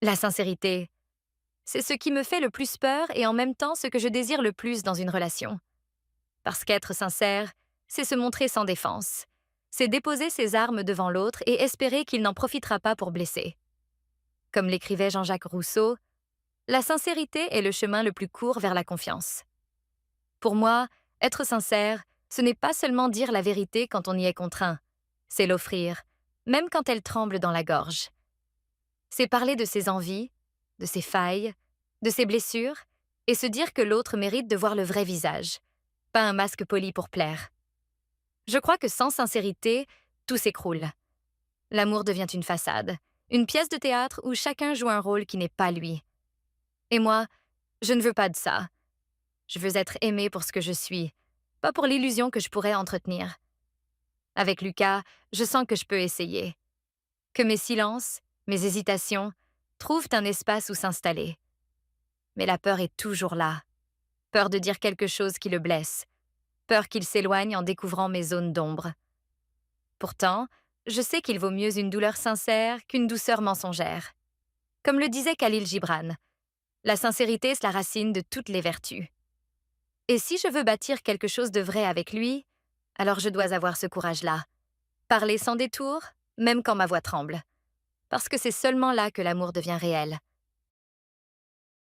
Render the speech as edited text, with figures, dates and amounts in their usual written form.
La sincérité, c'est ce qui me fait le plus peur et en même temps ce que je désire le plus dans une relation. Parce qu'être sincère, c'est se montrer sans défense. C'est déposer ses armes devant l'autre et espérer qu'il n'en profitera pas pour blesser. Comme l'écrivait Jean-Jacques Rousseau, la sincérité est le chemin le plus court vers la confiance. Pour moi, être sincère, ce n'est pas seulement dire la vérité quand on y est contraint, c'est l'offrir, même quand elle tremble dans la gorge. C'est parler de ses envies, de ses failles, de ses blessures, et se dire que l'autre mérite de voir le vrai visage, pas un masque poli pour plaire. Je crois que sans sincérité, tout s'écroule. L'amour devient une façade, une pièce de théâtre où chacun joue un rôle qui n'est pas lui. Et moi, je ne veux pas de ça. Je veux être aimée pour ce que je suis, pas pour l'illusion que je pourrais entretenir. Avec Lucas, je sens que je peux essayer. Que mes silences, mes hésitations, trouvent un espace où s'installer. Mais la peur est toujours là. Peur de dire quelque chose qui le blesse. Peur qu'il s'éloigne en découvrant mes zones d'ombre. Pourtant, je sais qu'il vaut mieux une douleur sincère qu'une douceur mensongère. Comme le disait Khalil Gibran, la sincérité est la racine de toutes les vertus. Et si je veux bâtir quelque chose de vrai avec lui, alors je dois avoir ce courage-là. Parler sans détour, même quand ma voix tremble. Parce que c'est seulement là que l'amour devient réel.